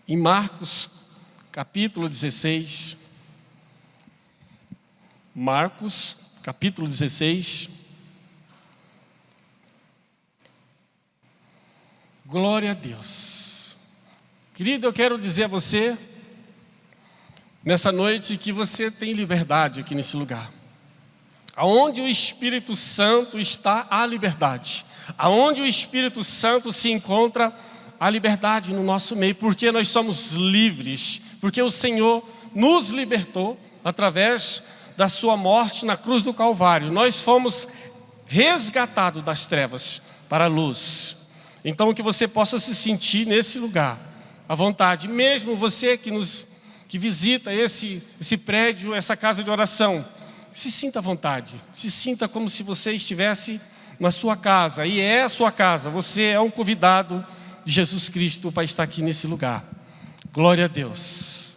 Em Marcos, capítulo 16. Marcos, capítulo 16. Glória a Deus. Querido, eu quero dizer a você, nessa noite, que você tem liberdade aqui nesse lugar. Aonde o Espírito Santo está, há liberdade. Aonde o Espírito Santo se encontra, há liberdade no nosso meio, porque nós somos livres, porque o Senhor nos libertou através da sua morte na cruz do Calvário. Nós fomos resgatados das trevas para a luz. Então que você possa se sentir nesse lugar, à vontade, mesmo você que visita esse prédio, essa casa de oração, se sinta à vontade, se sinta como se você estivesse na sua casa, e é a sua casa, você é um convidado de Jesus Cristo para estar aqui nesse lugar. Glória a Deus.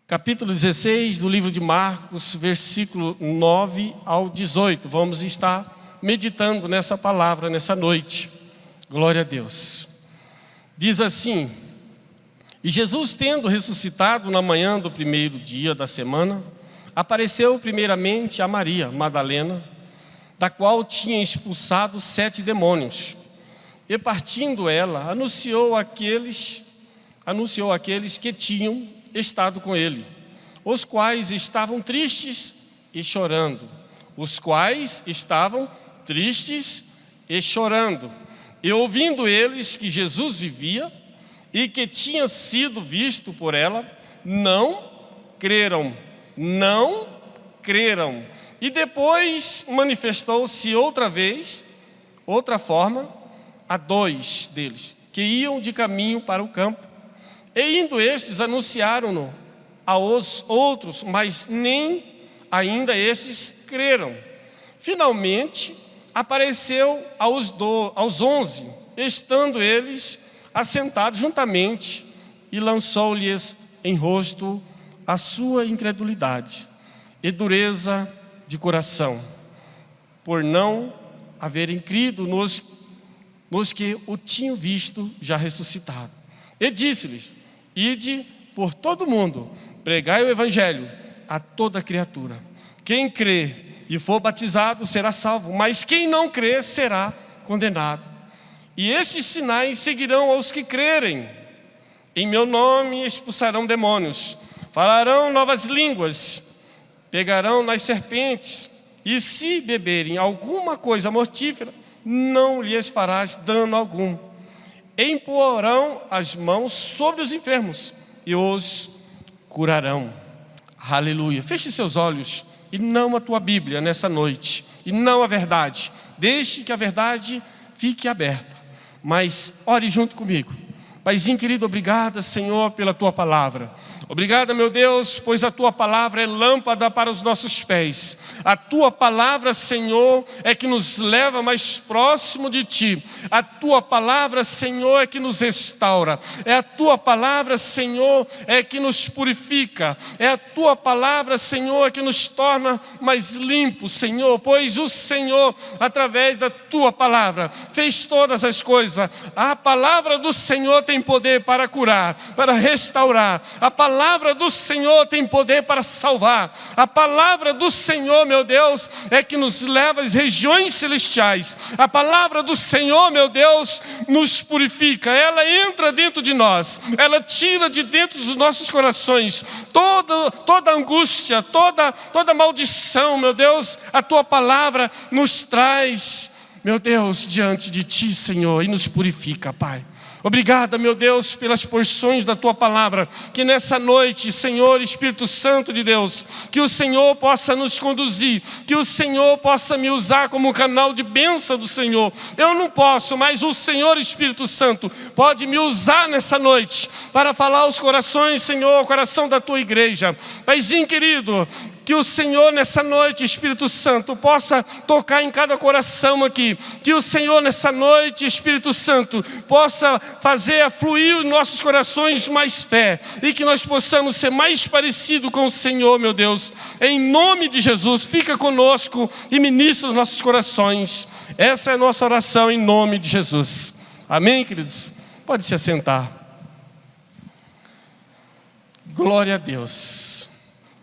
Capítulo 16 do livro de Marcos, versículo 9 ao 18, vamos estar meditando nessa palavra nessa noite. Glória a Deus. Diz assim: e Jesus, tendo ressuscitado na manhã do primeiro dia da semana, apareceu primeiramente a Maria Madalena, da qual tinha expulsado 7 demônios. E partindo ela, anunciou àqueles que tinham estado com ele, os quais estavam tristes e chorando. E ouvindo eles que Jesus vivia e que tinha sido visto por ela, não creram. E depois manifestou-se outra forma, a 2 deles, que iam de caminho para o campo. E indo estes, anunciaram-no aos outros, mas nem ainda estes creram. Finalmente, apareceu aos 11, estando eles assentados juntamente, e lançou-lhes em rosto a sua incredulidade e dureza de coração, por não haverem crido nos que o tinham visto já ressuscitado. E disse-lhes: ide por todo o mundo, pregai o evangelho a toda criatura. Quem crê e for batizado será salvo, mas quem não crê será condenado. E estes sinais seguirão aos que crerem: em meu nome expulsarão demônios, falarão novas línguas, pegarão nas serpentes, e se beberem alguma coisa mortífera, não lhes farás dano algum. Imporão as mãos sobre os enfermos e os curarão. Aleluia. Feche seus olhos e não a tua Bíblia nessa noite, e não a verdade. Deixe que a verdade fique aberta, mas ore junto comigo. Paizinho querido, obrigada, Senhor, pela tua palavra. Obrigada, meu Deus, pois a tua palavra é lâmpada para os nossos pés. A tua palavra, Senhor, é que nos leva mais próximo de ti. A tua palavra, Senhor, é que nos restaura. É a tua palavra, Senhor, é que nos purifica. É a tua palavra, Senhor, é que nos torna mais limpos, Senhor. Pois o Senhor, através da tua palavra, fez todas as coisas. A palavra do Senhor tem poder para curar, para restaurar. A palavra do Senhor tem poder para salvar. A palavra do Senhor, meu Deus, é que nos leva às regiões celestiais. A palavra do Senhor, meu Deus, nos purifica. Ela entra dentro de nós. Ela tira de dentro dos nossos corações toda angústia, toda maldição, meu Deus. A tua palavra nos traz, meu Deus, diante de ti, Senhor, e nos purifica, Pai. Obrigada, meu Deus, pelas porções da tua palavra, que nessa noite, Senhor, Espírito Santo de Deus, que o Senhor possa nos conduzir, que o Senhor possa me usar como canal de bênção do Senhor. Eu não posso, mas o Senhor, Espírito Santo, pode me usar nessa noite para falar aos corações, Senhor, o coração da tua igreja. Paizinho querido, que o Senhor nessa noite, Espírito Santo, possa tocar em cada coração aqui. Que o Senhor nessa noite, Espírito Santo, possa fazer afluir os nossos corações mais fé. E que nós possamos ser mais parecidos com o Senhor, meu Deus. Em nome de Jesus, fica conosco e ministra os nossos corações. Essa é a nossa oração em nome de Jesus. Amém, queridos? Pode se assentar. Glória a Deus.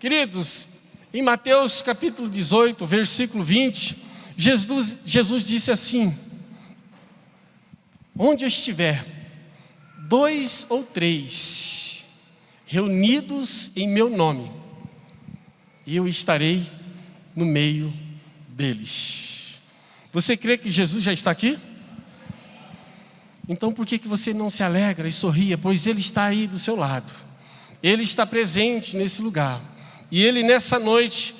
Queridos, em Mateus capítulo 18, versículo 20, Jesus disse assim: onde estiver 2 ou 3 reunidos em meu nome, eu estarei no meio deles. Você crê que Jesus já está aqui? Então por que você não se alegra e sorria? Pois Ele está aí do seu lado. Ele está presente nesse lugar. E Ele nessa noite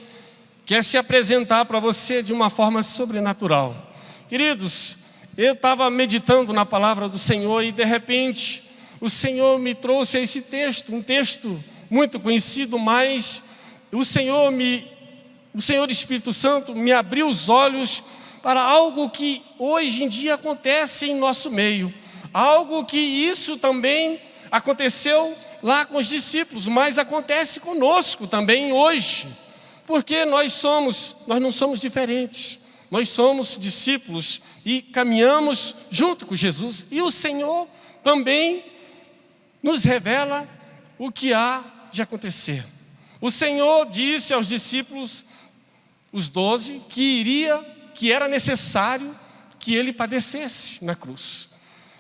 quer se apresentar para você de uma forma sobrenatural. Queridos, eu estava meditando na palavra do Senhor e de repente o Senhor me trouxe esse texto, um texto muito conhecido, mas o Senhor Espírito Santo me abriu os olhos para algo que hoje em dia acontece em nosso meio. Algo que isso também aconteceu lá com os discípulos, mas acontece conosco também hoje. Porque nós não somos diferentes. Nós somos discípulos e caminhamos junto com Jesus. E o Senhor também nos revela o que há de acontecer. O Senhor disse aos discípulos, os 12, que era necessário que Ele padecesse na cruz.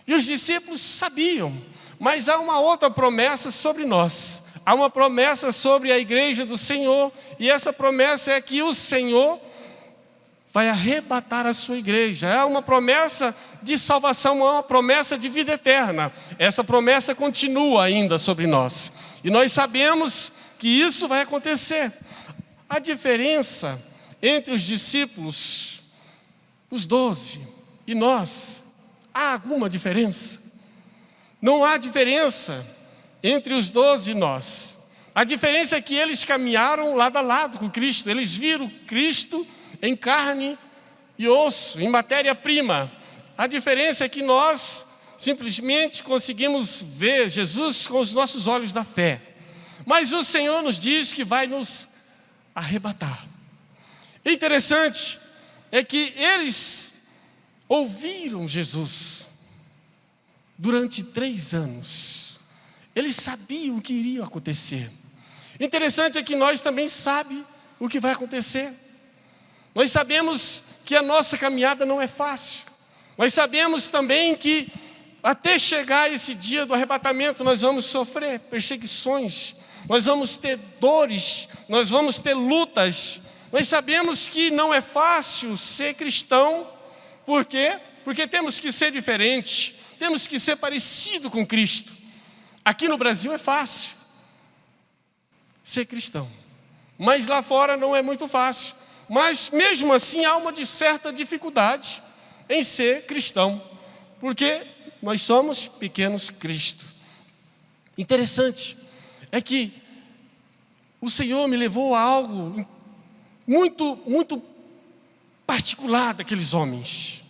E os discípulos sabiam, mas há uma outra promessa sobre nós. Há uma promessa sobre a igreja do Senhor, e essa promessa é que o Senhor vai arrebatar a sua igreja. É uma promessa de salvação, é uma promessa de vida eterna. Essa promessa continua ainda sobre nós. E nós sabemos que isso vai acontecer. A diferença entre os discípulos, os 12, e nós, há alguma diferença? Não há diferença entre os 12 e nós. A diferença é que eles caminharam lado a lado com Cristo. Eles viram Cristo em carne e osso, em matéria-prima. A diferença é que nós simplesmente conseguimos ver Jesus com os nossos olhos da fé. Mas o Senhor nos diz que vai nos arrebatar. Interessante é que eles ouviram Jesus durante 3 anos. Eles sabiam o que iria acontecer. Interessante é que nós também sabemos o que vai acontecer. Nós sabemos que a nossa caminhada não é fácil. Nós sabemos também que até chegar esse dia do arrebatamento nós vamos sofrer perseguições, nós vamos ter dores, nós vamos ter lutas. Nós sabemos que não é fácil ser cristão. Por quê? Porque temos que ser diferente, temos que ser parecido com Cristo. Aqui no Brasil é fácil ser cristão, mas lá fora não é muito fácil. Mas mesmo assim há uma certa dificuldade em ser cristão, porque nós somos pequenos Cristo. Interessante é que o Senhor me levou a algo muito particular daqueles homens.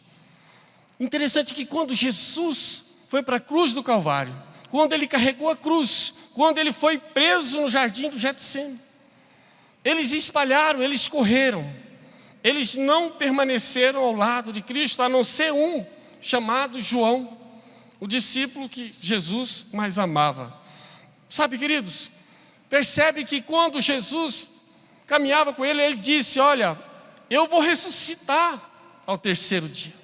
Interessante que quando Jesus foi para a cruz do Calvário, quando Ele carregou a cruz, quando Ele foi preso no jardim do Getsêmani, eles espalharam, eles correram. Eles não permaneceram ao lado de Cristo, a não ser um, chamado João, o discípulo que Jesus mais amava. Sabe, queridos, percebe que quando Jesus caminhava com ele, ele disse: olha, eu vou ressuscitar ao 3º dia.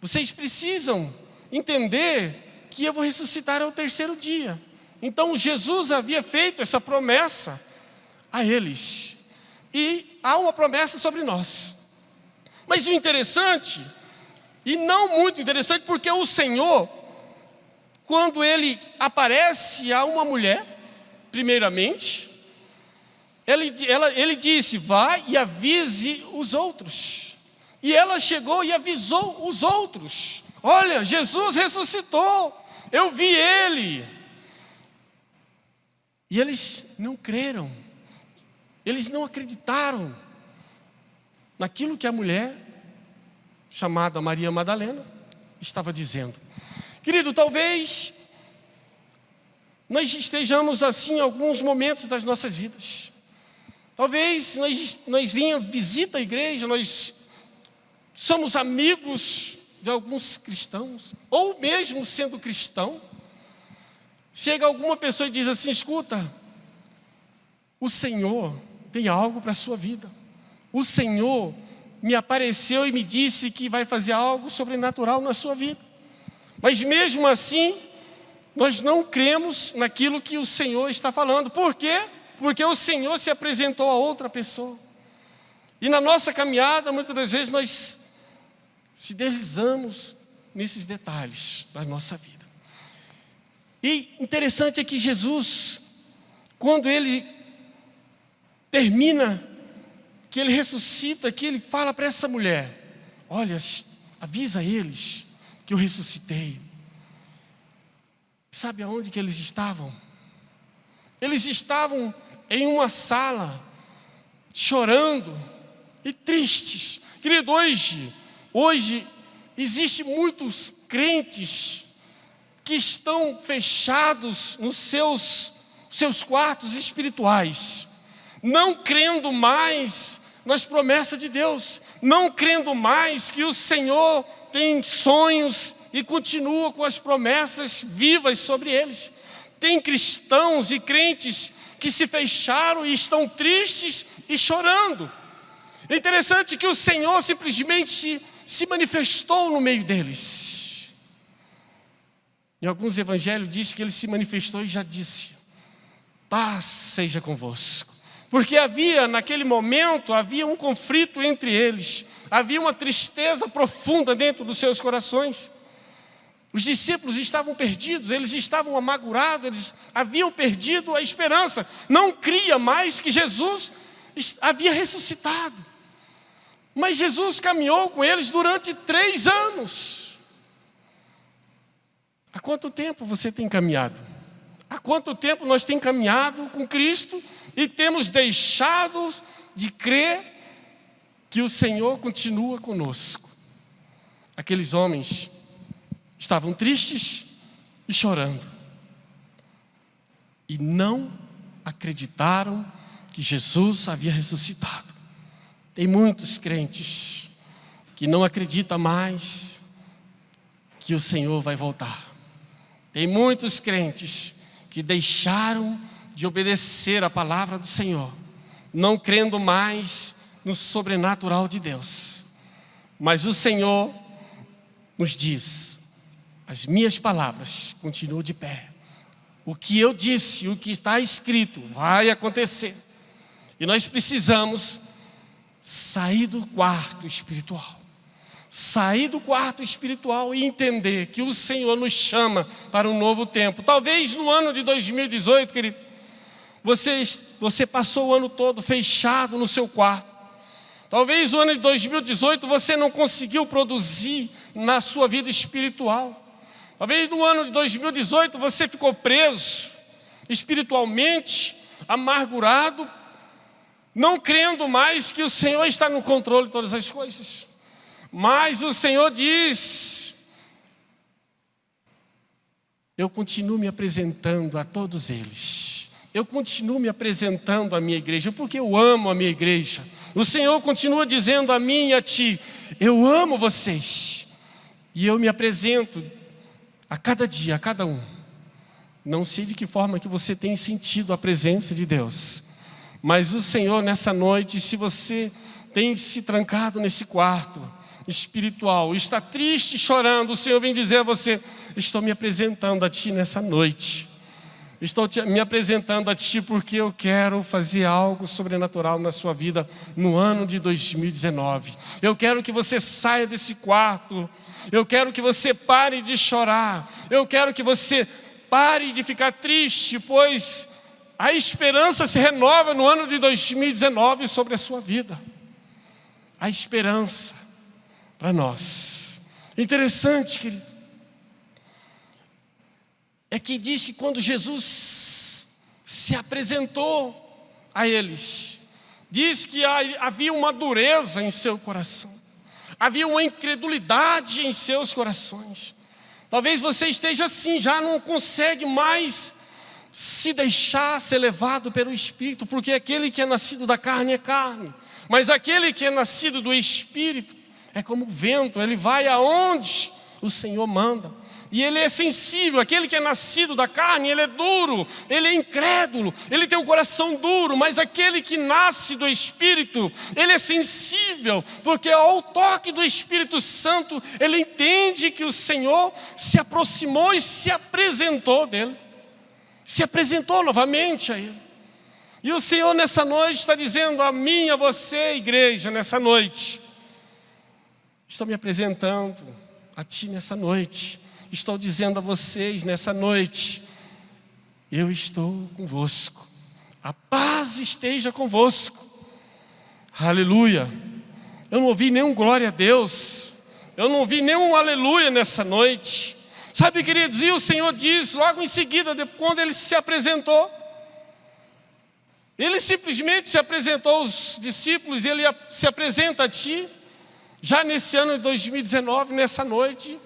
Vocês precisam entender que eu vou ressuscitar ao 3º dia. Então Jesus havia feito essa promessa a eles. E há uma promessa sobre nós. Mas o interessante, e não muito interessante, porque o Senhor, quando Ele aparece a uma mulher, primeiramente, Ele disse: vai e avise os outros. E ela chegou e avisou os outros: olha, Jesus ressuscitou, eu vi Ele. E eles não creram, eles não acreditaram naquilo que a mulher, chamada Maria Madalena, estava dizendo. Querido, talvez nós estejamos assim em alguns momentos das nossas vidas. Talvez nós venhamos, visita a igreja, nós somos amigos de alguns cristãos, ou mesmo sendo cristão, Chega alguma pessoa e diz assim: escuta, o Senhor tem algo para a sua vida. O Senhor me apareceu e me disse que vai fazer algo sobrenatural na sua vida. Mas mesmo assim, nós não cremos naquilo que o Senhor está falando. Por quê? Porque o Senhor se apresentou a outra pessoa. E na nossa caminhada, muitas das vezes, nós se deslizamos nesses detalhes da nossa vida. E interessante é que Jesus, quando Ele termina, que Ele ressuscita, que Ele fala para essa mulher: olha, avisa eles que eu ressuscitei. Sabe aonde que eles estavam? Eles estavam em uma sala, chorando e tristes. Querido, hoje existem muitos crentes que estão fechados nos seus quartos espirituais, não crendo mais nas promessas de Deus, não crendo mais que o Senhor tem sonhos e continua com as promessas vivas sobre eles. Tem cristãos e crentes que se fecharam e estão tristes e chorando. É interessante que o Senhor simplesmente se manifestou no meio deles. Em alguns evangelhos diz que Ele se manifestou e já disse: paz seja convosco. Porque naquele momento, havia um conflito entre eles, havia uma tristeza profunda dentro dos seus corações. Os discípulos estavam perdidos, eles estavam amargurados, eles haviam perdido a esperança, não cria mais que Jesus havia ressuscitado. Mas Jesus caminhou com eles durante 3 anos. Há quanto tempo você tem caminhado? Há quanto tempo nós temos caminhado com Cristo e temos deixado de crer que o Senhor continua conosco? Aqueles homens estavam tristes e chorando, e não acreditaram que Jesus havia ressuscitado. Tem muitos crentes que não acreditam mais que o Senhor vai voltar. Tem muitos crentes que deixaram de obedecer a palavra do Senhor, não crendo mais no sobrenatural de Deus. Mas o Senhor nos diz: as minhas palavras continuam de pé. O que eu disse, o que está escrito, vai acontecer. E nós precisamos sair do quarto espiritual. Sair do quarto espiritual e entender que o Senhor nos chama para um novo tempo. Talvez no ano de 2018, querido, você passou o ano todo fechado no seu quarto. Talvez no ano de 2018 você não conseguiu produzir na sua vida espiritual. Talvez no ano de 2018 você ficou preso espiritualmente, amargurado, não crendo mais que o Senhor está no controle de todas as coisas. Mas o Senhor diz: eu continuo me apresentando a todos eles. Eu continuo me apresentando à minha igreja, porque eu amo a minha igreja. O Senhor continua dizendo a mim e a ti: eu amo vocês. E eu me apresento a cada dia, a cada um. Não sei de que forma que você tem sentido a presença de Deus, mas o Senhor nessa noite, se você tem se trancado nesse quarto espiritual, está triste, chorando, o Senhor vem dizer a você: estou me apresentando a ti nessa noite. Estou me apresentando a ti porque eu quero fazer algo sobrenatural na sua vida no ano de 2019. Eu quero que você saia desse quarto. Eu quero que você pare de chorar. Eu quero que você pare de ficar triste, pois a esperança se renova no ano de 2019 sobre a sua vida. A esperança para nós. Interessante, querido, é que diz que quando Jesus se apresentou a eles, diz que havia uma dureza em seu coração, havia uma incredulidade em seus corações. Talvez você esteja assim, já não consegue mais se deixar ser levado pelo Espírito, porque aquele que é nascido da carne é carne, mas aquele que é nascido do Espírito é como o vento, ele vai aonde o Senhor manda. E ele é sensível. Aquele que é nascido da carne, ele é duro, ele é incrédulo, ele tem um coração duro. Mas aquele que nasce do Espírito, ele é sensível, porque ao toque do Espírito Santo, ele entende que o Senhor se aproximou e se apresentou dele. Se apresentou novamente a ele. E o Senhor nessa noite está dizendo a mim, a você, igreja, nessa noite: estou me apresentando a ti nessa noite. Estou dizendo a vocês nessa noite: eu estou convosco. A paz esteja convosco. Aleluia. Eu não ouvi nenhum glória a Deus. Eu não ouvi nenhum aleluia nessa noite. Sabe, queridos, e o Senhor diz logo em seguida, quando ele se apresentou, ele simplesmente se apresentou aos discípulos, ele se apresenta a ti, já nesse ano de 2019, nessa noite,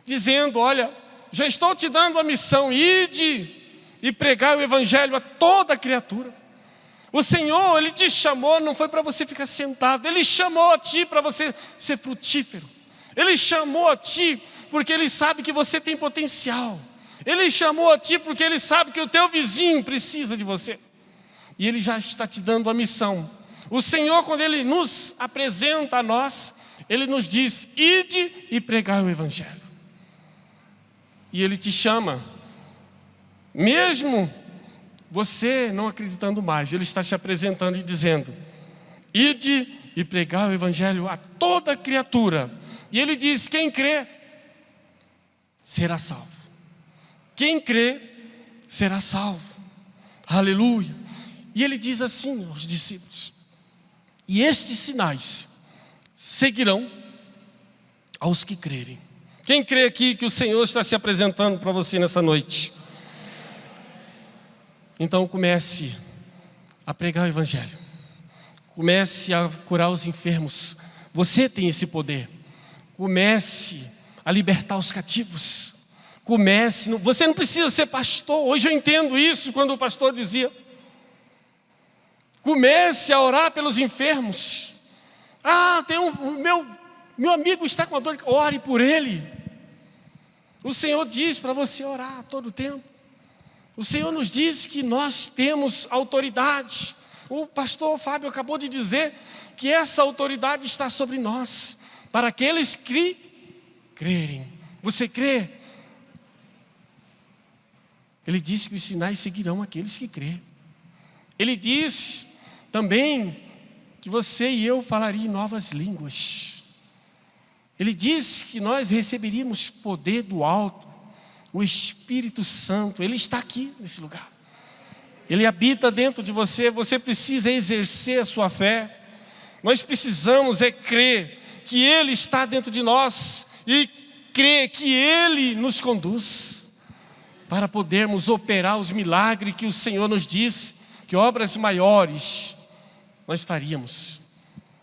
dizendo: olha, já estou te dando a missão, ide e pregar o evangelho a toda criatura. O Senhor, ele te chamou, não foi para você ficar sentado, ele chamou a ti para você ser frutífero. Ele chamou a ti porque ele sabe que você tem potencial. Ele chamou a ti porque ele sabe que o teu vizinho precisa de você. E ele já está te dando a missão. O Senhor, quando ele nos apresenta a nós, ele nos diz: ide e pregai o evangelho. E ele te chama, mesmo você não acreditando mais, ele está te apresentando e dizendo: ide e pregai o evangelho a toda criatura. E ele diz: quem crê será salvo. Quem crê será salvo. Aleluia. E ele diz assim aos discípulos: e estes sinais seguirão aos que crerem. Quem crê aqui que o Senhor está se apresentando para você nessa noite? Então comece a pregar o evangelho. Comece a curar os enfermos. Você tem esse poder. Comece a libertar os cativos. Você não precisa ser pastor. Hoje eu entendo isso quando o pastor dizia: comece a orar pelos enfermos. Meu amigo está com a dor, ore por ele. O Senhor diz para você orar a todo tempo. O Senhor nos diz que nós temos autoridade. O pastor Fábio acabou de dizer que essa autoridade está sobre nós, para aqueles que crerem. Você crê? Ele diz que os sinais seguirão aqueles que crêem. Ele diz também que você e eu falaríamos novas línguas. Ele diz que nós receberíamos poder do alto, o Espírito Santo. Ele está aqui nesse lugar. Ele habita dentro de você. Você precisa exercer a sua fé. Nós precisamos crer que Ele está dentro de nós e crer que Ele nos conduz para podermos operar os milagres que o Senhor nos diz, que obras maiores nós faríamos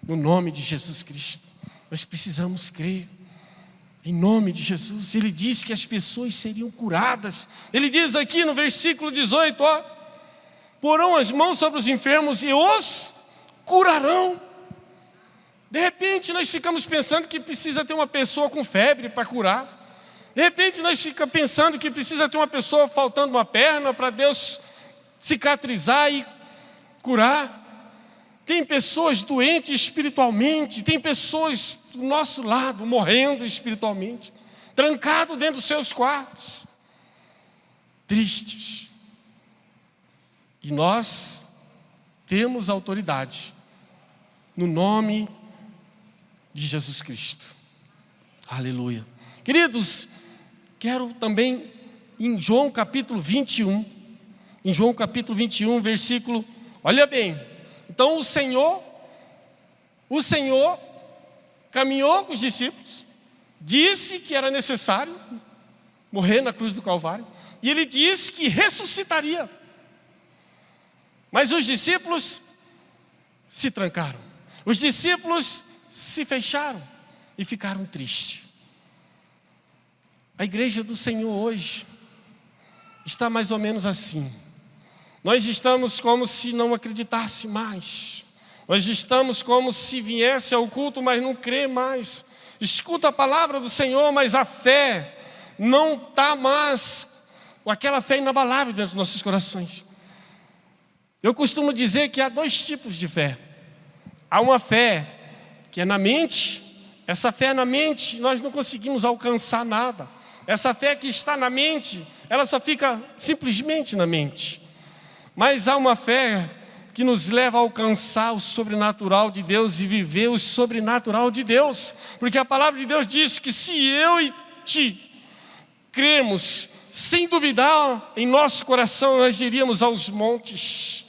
no nome de Jesus Cristo. Nós precisamos crer em nome de Jesus. Ele diz que as pessoas seriam curadas. Ele diz aqui no versículo 18, porão as mãos sobre os enfermos e os curarão. De repente nós ficamos pensando que precisa ter uma pessoa com febre para curar. De repente nós ficamos pensando que precisa ter uma pessoa faltando uma perna para Deus cicatrizar e curar. Tem pessoas doentes espiritualmente, tem pessoas do nosso lado morrendo espiritualmente, trancados dentro dos seus quartos, tristes. E nós temos autoridade no nome de Jesus Cristo. Aleluia. Queridos, quero também em João capítulo 21, versículo, olha bem. Então o Senhor caminhou com os discípulos, disse que era necessário morrer na cruz do Calvário, e Ele disse que ressuscitaria. Mas os discípulos se trancaram, os discípulos se fecharam e ficaram tristes. A igreja do Senhor hoje está mais ou menos assim. Nós estamos como se não acreditasse mais. Nós estamos como se viesse ao culto, mas não crê mais. Escuta a palavra do Senhor, mas a fé não está mais com aquela fé inabalável dentro dos nossos corações. Eu costumo dizer que há dois tipos de fé. Há uma fé que é na mente. Essa fé na mente, nós não conseguimos alcançar nada. Essa fé que está na mente, ela só fica simplesmente na mente. Mas há uma fé que nos leva a alcançar o sobrenatural de Deus e viver o sobrenatural de Deus. Porque a palavra de Deus diz que se eu e ti cremos, sem duvidar em nosso coração, nós diríamos aos montes: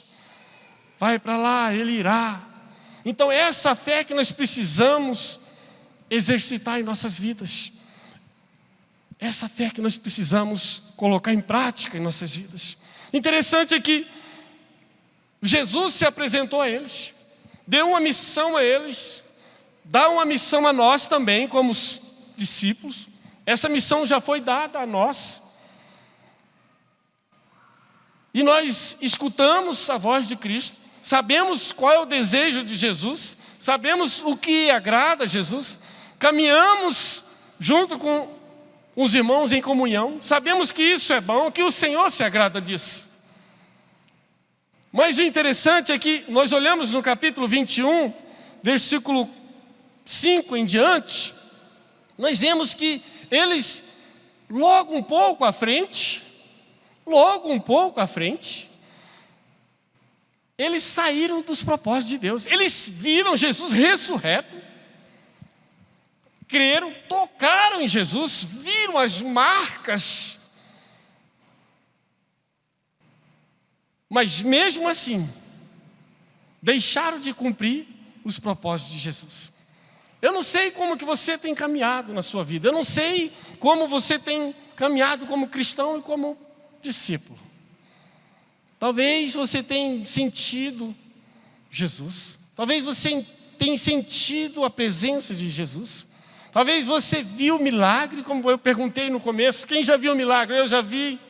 vai para lá, ele irá. Então é essa fé que nós precisamos exercitar em nossas vidas. Essa fé que nós precisamos colocar em prática em nossas vidas. Interessante é que Jesus se apresentou a eles, deu uma missão a eles, dá uma missão a nós também, como os discípulos. Essa missão já foi dada a nós. E nós escutamos a voz de Cristo, sabemos qual é o desejo de Jesus, sabemos o que agrada a Jesus, caminhamos junto com os irmãos em comunhão, sabemos que isso é bom, que o Senhor se agrada disso. Mas o interessante é que nós olhamos no capítulo 21, versículo 5 em diante, nós vemos que eles, logo um pouco à frente, eles saíram dos propósitos de Deus. Eles viram Jesus ressurreto, creram, tocaram em Jesus, viram as marcas. Mas mesmo assim, deixaram de cumprir os propósitos de Jesus. Eu não sei como que você tem caminhado na sua vida. Eu não sei como você tem caminhado como cristão e como discípulo. Talvez você tenha sentido Jesus. Talvez você tenha sentido a presença de Jesus. Talvez você viu milagre, como eu perguntei no começo. Quem já viu milagre? Eu já vi.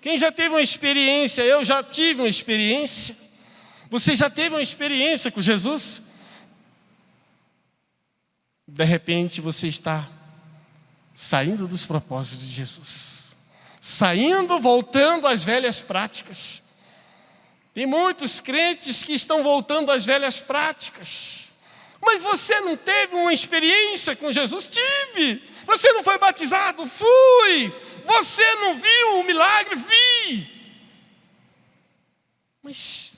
Quem já teve uma experiência? Eu já tive uma experiência. Você já teve uma experiência com Jesus? De repente você está saindo dos propósitos de Jesus. Saindo, voltando às velhas práticas. Tem muitos crentes que estão voltando às velhas práticas. Mas você não teve uma experiência com Jesus? Tive. Você não foi batizado? Fui. Você não viu o milagre? Vi. Mas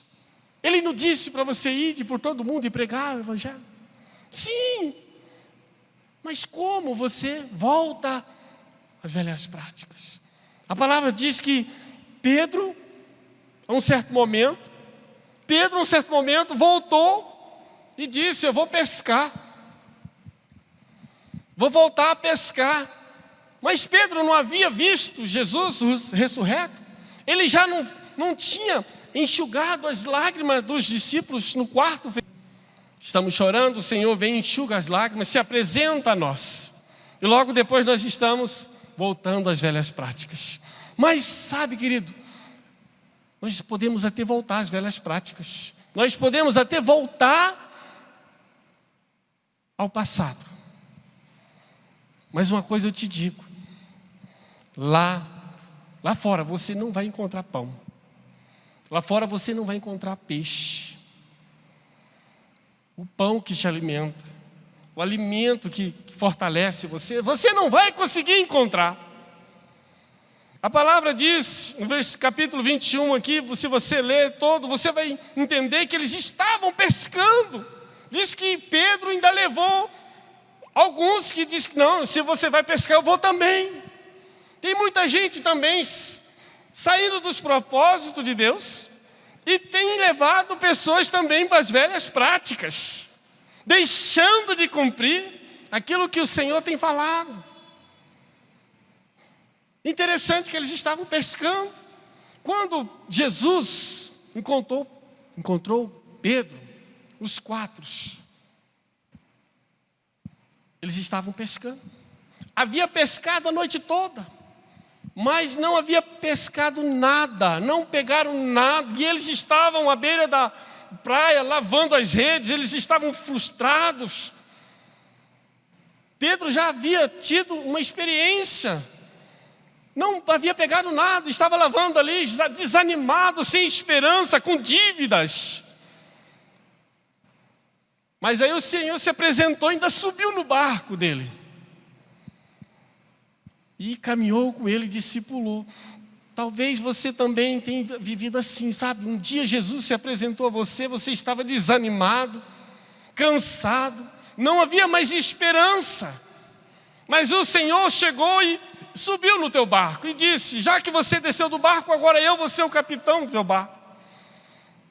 Ele não disse para você ir por todo mundo e pregar o evangelho? Sim. Mas como você volta às velhas práticas? A palavra diz que Pedro, a um certo momento, voltou e disse: eu vou pescar. Vou voltar a pescar. Mas Pedro não havia visto Jesus ressurreto. Ele já não tinha enxugado as lágrimas dos discípulos no quarto. Estamos chorando, o Senhor vem e enxuga as lágrimas, se apresenta a nós. E logo depois nós estamos voltando às velhas práticas. Mas sabe, querido, nós podemos até voltar às velhas práticas. Nós podemos até voltar ao passado. Mas uma coisa eu te digo: lá fora você não vai encontrar pão. Lá fora você não vai encontrar peixe. O pão que te alimenta, o alimento que fortalece você, você não vai conseguir encontrar. A palavra diz, no capítulo 21 aqui, se você ler todo, você vai entender que eles estavam pescando. Diz que Pedro ainda levou alguns que diz que não, se você vai pescar, eu vou também. Tem muita gente também saindo dos propósitos de Deus e tem levado pessoas também para as velhas práticas, deixando de cumprir aquilo que o Senhor tem falado. Interessante que eles estavam pescando. Quando Jesus encontrou Pedro, os quatro, eles estavam pescando. Havia pescado a noite toda, mas não havia pescado nada, não pegaram nada. E eles estavam à beira da praia, lavando as redes, eles estavam frustrados. Pedro já havia tido uma experiência não havia pegado nada, estava lavando ali, desanimado, sem esperança, com dívidas. Mas aí o Senhor se apresentou, ainda subiu no barco dele. E caminhou com ele, discipulou. Talvez você também tenha vivido assim, sabe? Um dia Jesus se apresentou a você, você estava desanimado, cansado, não havia mais esperança. Mas o Senhor chegou e subiu no teu barco e disse: já que você desceu do barco, agora eu vou ser o capitão do teu barco.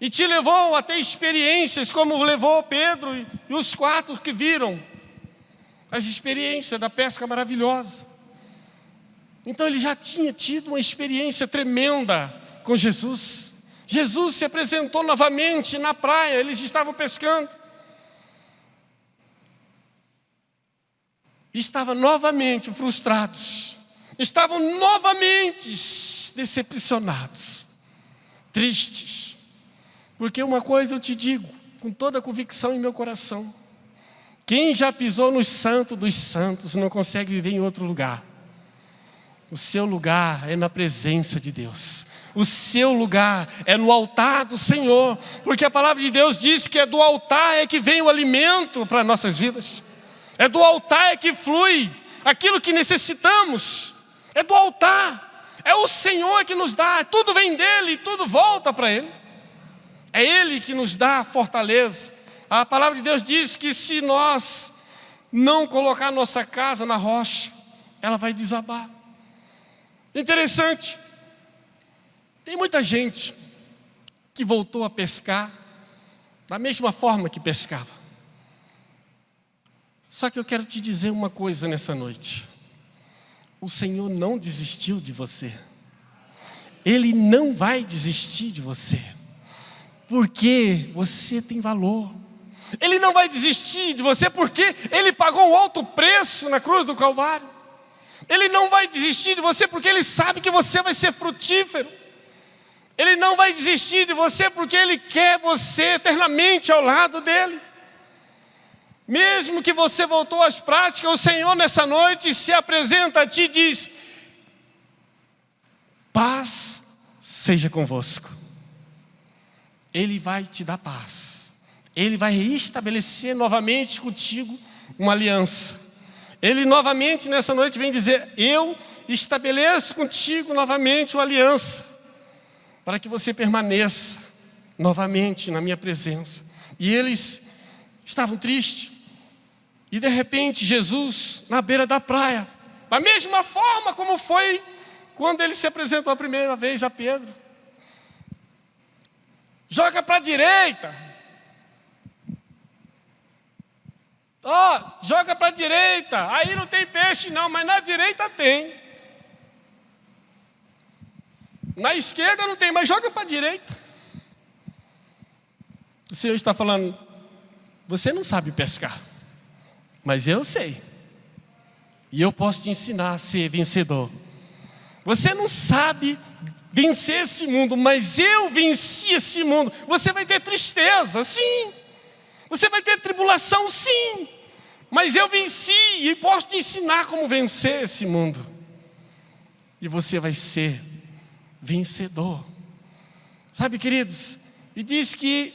E te levou a ter experiências como levou Pedro e os 4 que viram as experiências da pesca maravilhosa. Então ele já tinha tido uma experiência tremenda com Jesus. Jesus se apresentou novamente na praia, eles estavam pescando. E estavam novamente frustrados, estavam novamente decepcionados, tristes. Porque uma coisa eu te digo, com toda a convicção em meu coração: quem já pisou no santo dos santos não consegue viver em outro lugar. O seu lugar é na presença de Deus. O seu lugar é no altar do Senhor. Porque a palavra de Deus diz que é do altar é que vem o alimento para nossas vidas. É do altar é que flui aquilo que necessitamos. É do altar. É o Senhor que nos dá. Tudo vem dEle e tudo volta para Ele. É Ele que nos dá fortaleza. A palavra de Deus diz que se nós não colocar nossa casa na rocha, ela vai desabar. Interessante, tem muita gente que voltou a pescar da mesma forma que pescava. Só que eu quero te dizer uma coisa nessa noite: o Senhor não desistiu de você. Ele não vai desistir de você, porque você tem valor. Ele não vai desistir de você porque Ele pagou um alto preço na cruz do Calvário. Ele não vai desistir de você porque Ele sabe que você vai ser frutífero. Ele não vai desistir de você porque Ele quer você eternamente ao lado dEle. Mesmo que você voltou às práticas, o Senhor nessa noite se apresenta a ti e diz: paz seja convosco. Ele vai te dar paz. Ele vai restabelecer novamente contigo uma aliança. Ele novamente nessa noite vem dizer: eu estabeleço contigo novamente uma aliança, para que você permaneça novamente na minha presença. E eles estavam tristes. E de repente Jesus, na beira da praia, da mesma forma como foi quando ele se apresentou a primeira vez a Pedro: joga para a direita. Joga para a direita. Aí não tem peixe não, mas na direita tem. Na esquerda não tem, mas joga para a direita. O Senhor está falando: você não sabe pescar, mas eu sei. E eu posso te ensinar a ser vencedor. Você não sabe vencer esse mundo, mas eu venci esse mundo. Você vai ter tristeza, sim. Você vai ter tribulação, sim. Mas eu venci e posso te ensinar como vencer esse mundo. E você vai ser vencedor. Sabe, queridos? E diz que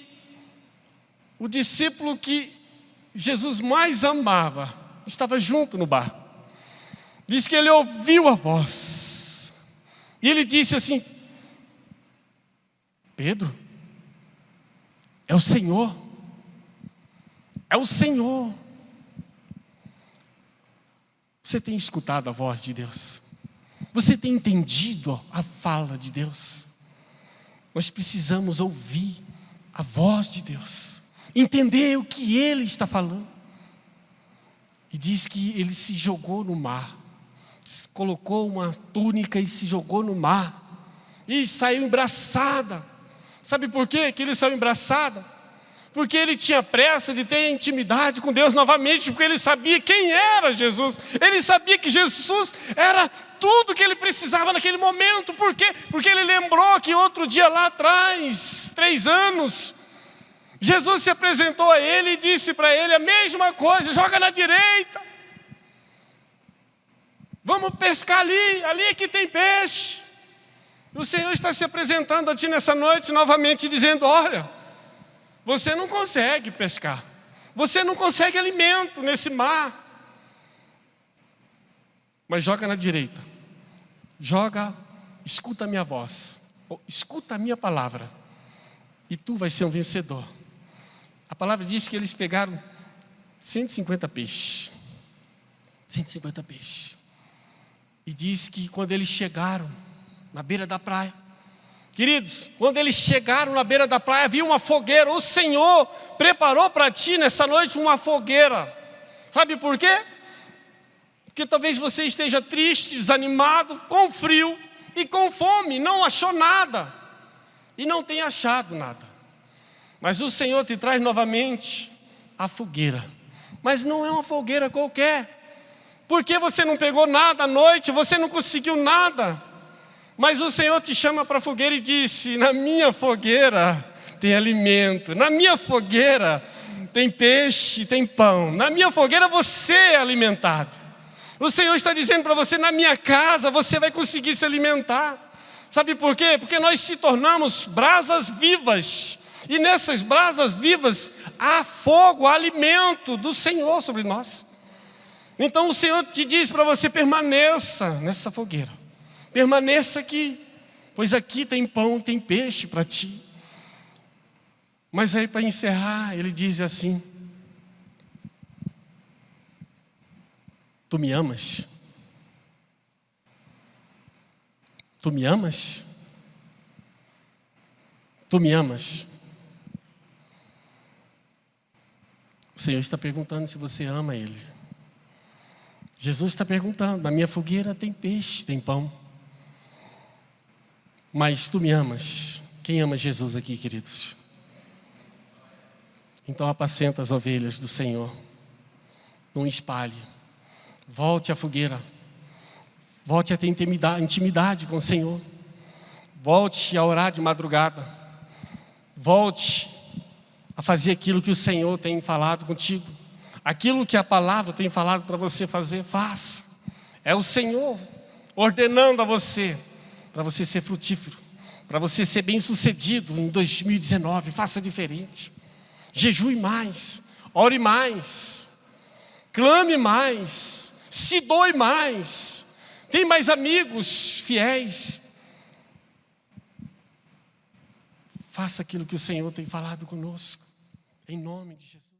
o discípulo que Jesus mais amava estava junto no barco. Diz que ele ouviu a voz. E ele disse assim: Pedro, é o Senhor. É o Senhor. Você tem escutado a voz de Deus? Você tem entendido a fala de Deus? Nós precisamos ouvir a voz de Deus, entender o que Ele está falando. E diz que ele se jogou no mar, colocou uma túnica e se jogou no mar, e saiu embraçada. Sabe por quê que ele saiu embraçada? Porque ele tinha pressa de ter intimidade com Deus novamente, porque ele sabia quem era Jesus. Ele sabia que Jesus era tudo que ele precisava naquele momento. Por quê? Porque ele lembrou que outro dia lá atrás, 3 anos, Jesus se apresentou a ele e disse para ele a mesma coisa: joga na direita. Vamos pescar ali é que tem peixe. O Senhor está se apresentando a ti nessa noite novamente dizendo: olha, você não consegue pescar, você não consegue alimento nesse mar, mas joga na direita, escuta a minha voz, escuta a minha palavra, e tu vais ser um vencedor. A palavra diz que eles pegaram 150 peixes, 150 peixes, e diz que quando eles chegaram na beira da praia, queridos, quando eles chegaram na beira da praia, havia uma fogueira. O Senhor preparou para ti nessa noite uma fogueira. Sabe por quê? Porque talvez você esteja triste, desanimado, com frio e com fome, não achou nada e não tem achado nada. Mas o Senhor te traz novamente a fogueira. Mas não é uma fogueira qualquer, porque você não pegou nada à noite, você não conseguiu nada. Mas o Senhor te chama para a fogueira e disse: na minha fogueira tem alimento, na minha fogueira tem peixe, tem pão, na minha fogueira você é alimentado. O Senhor está dizendo para você: na minha casa você vai conseguir se alimentar. Sabe por quê? Porque nós se tornamos brasas vivas, e nessas brasas vivas há fogo, há alimento do Senhor sobre nós. Então o Senhor te diz para você: permaneça nessa fogueira, permaneça aqui, pois aqui tem pão, tem peixe para ti. Mas aí, para encerrar, ele diz assim: tu me amas? Tu me amas? Tu me amas? O Senhor está perguntando se você ama Ele. Jesus está perguntando: na minha fogueira tem peixe, tem pão, mas tu me amas? Quem ama Jesus aqui, queridos? Então apacenta as ovelhas do Senhor, não espalhe. Volte à fogueira, volte a ter intimidade com o Senhor, volte a orar de madrugada, volte a fazer aquilo que o Senhor tem falado contigo, aquilo que a palavra tem falado para você fazer, faça. É o Senhor ordenando a você, para você ser frutífero, para você ser bem sucedido em 2019, faça diferente. Jejue mais, ore mais, clame mais, se doe mais, tem mais amigos fiéis. Faça aquilo que o Senhor tem falado conosco, em nome de Jesus.